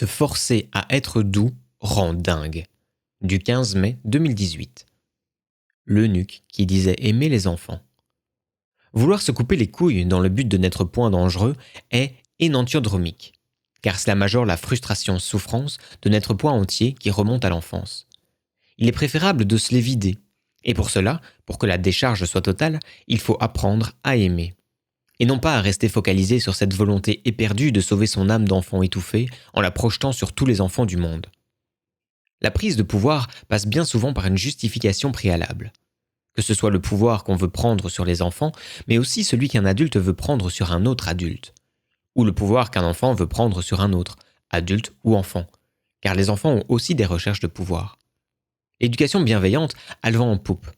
Se forcer à être doux rend dingue. Du 15 mai 2018. L'eunuque qui disait aimer les enfants. Vouloir se couper les couilles dans le but de n'être point dangereux est énantiodromique, car cela majore la frustration-souffrance de n'être point entier qui remonte à l'enfance. Il est préférable de se les vider, et pour cela, pour que la décharge soit totale, il faut apprendre à aimer. Et non pas à rester focalisé sur cette volonté éperdue de sauver son âme d'enfant étouffé en la projetant sur tous les enfants du monde. La prise de pouvoir passe bien souvent par une justification préalable. Que ce soit le pouvoir qu'on veut prendre sur les enfants, mais aussi celui qu'un adulte veut prendre sur un autre adulte. Ou le pouvoir qu'un enfant veut prendre sur un autre, adulte ou enfant. Car les enfants ont aussi des recherches de pouvoir. L'éducation bienveillante a le vent en poupe.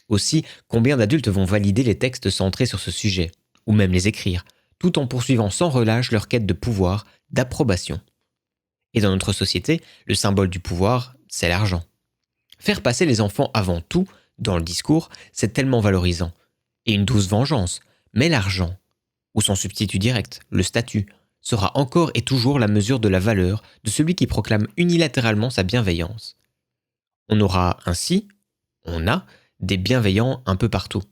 Aussi, combien d'adultes vont valider les textes centrés sur ce sujet, ou même les écrire, tout en poursuivant sans relâche leur quête de pouvoir, d'approbation. Et dans notre société, le symbole du pouvoir, c'est l'argent. Faire passer les enfants avant tout, dans le discours, c'est tellement valorisant. Et une douce vengeance, mais l'argent, ou son substitut direct, le statut, sera encore et toujours la mesure de la valeur de celui qui proclame unilatéralement sa bienveillance. On aura ainsi, on a, des bienveillants un peu partout.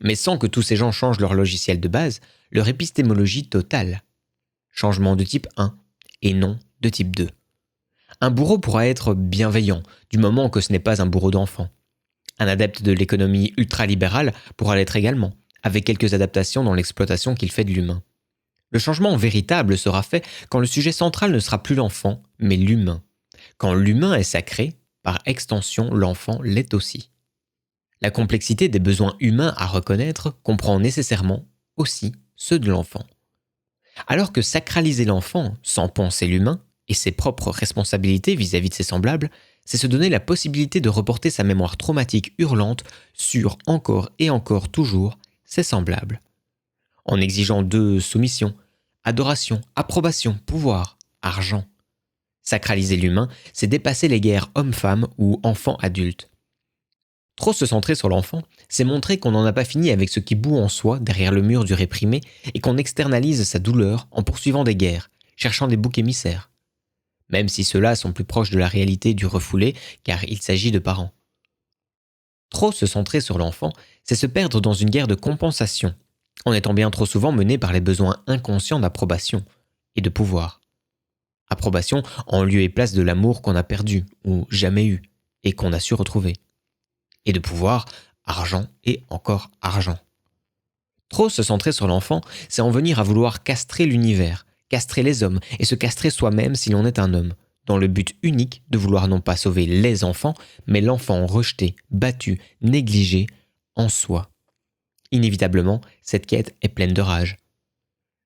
Mais sans que tous ces gens changent leur logiciel de base, leur épistémologie totale. Changement de type 1 et non de type 2. Un bourreau pourra être bienveillant, du moment que ce n'est pas un bourreau d'enfant. Un adepte de l'économie ultralibérale pourra l'être également, avec quelques adaptations dans l'exploitation qu'il fait de l'humain. Le changement véritable sera fait quand le sujet central ne sera plus l'enfant, mais l'humain. Quand l'humain est sacré, par extension, l'enfant l'est aussi. La complexité des besoins humains à reconnaître comprend nécessairement aussi ceux de l'enfant. Alors que sacraliser l'enfant sans penser l'humain et ses propres responsabilités vis-à-vis de ses semblables, c'est se donner la possibilité de reporter sa mémoire traumatique hurlante sur encore et encore toujours ses semblables. En exigeant d'eux soumission, adoration, approbation, pouvoir, argent. Sacraliser l'humain, c'est dépasser les guerres homme-femme ou enfant-adulte. Trop se centrer sur l'enfant, c'est montrer qu'on n'en a pas fini avec ce qui bout en soi derrière le mur du réprimé et qu'on externalise sa douleur en poursuivant des guerres, cherchant des boucs émissaires. Même si ceux-là sont plus proches de la réalité du refoulé, car il s'agit de parents. Trop se centrer sur l'enfant, c'est se perdre dans une guerre de compensation, en étant bien trop souvent mené par les besoins inconscients d'approbation et de pouvoir. Approbation en lieu et place de l'amour qu'on a perdu ou jamais eu et qu'on a su retrouver. Et de pouvoir, argent et encore argent. Trop se centrer sur l'enfant, c'est en venir à vouloir castrer l'univers, castrer les hommes et se castrer soi-même si l'on est un homme, dans le but unique de vouloir non pas sauver les enfants, mais l'enfant rejeté, battu, négligé en soi. Inévitablement, cette quête est pleine de rage.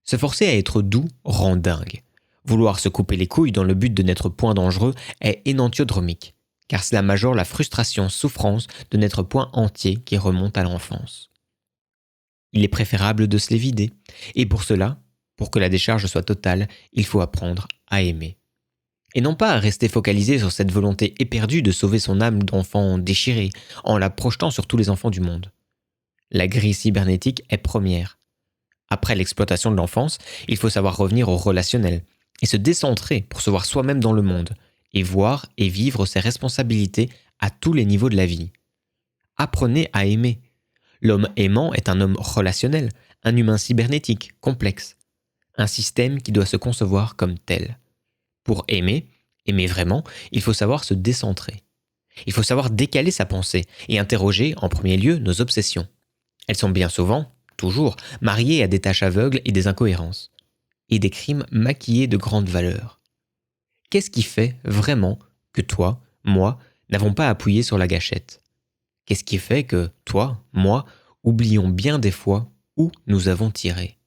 Se forcer à être doux rend dingue. Vouloir se couper les couilles dans le but de n'être point dangereux est énantiodromique, car cela majore la frustration-souffrance de n'être point entier qui remonte à l'enfance. Il est préférable de se les vider, et pour cela, pour que la décharge soit totale, il faut apprendre à aimer. Et non pas à rester focalisé sur cette volonté éperdue de sauver son âme d'enfant déchiré, en la projetant sur tous les enfants du monde. La grille cybernétique est première. Après l'exploitation de l'enfance, il faut savoir revenir au relationnel, et se décentrer pour se voir soi-même dans le monde, et voir et vivre ses responsabilités à tous les niveaux de la vie. Apprenez à aimer. L'homme aimant est un homme relationnel, un humain cybernétique, complexe. Un système qui doit se concevoir comme tel. Pour aimer vraiment, il faut savoir se décentrer. Il faut savoir décaler sa pensée et interroger en premier lieu nos obsessions. Elles sont bien souvent, toujours, mariées à des tâches aveugles et des incohérences. Et des crimes maquillés de grande valeur. Qu'est-ce qui fait vraiment que toi, moi, n'avons pas appuyé sur la gâchette ? Qu'est-ce qui fait que toi, moi, oublions bien des fois où nous avons tiré ?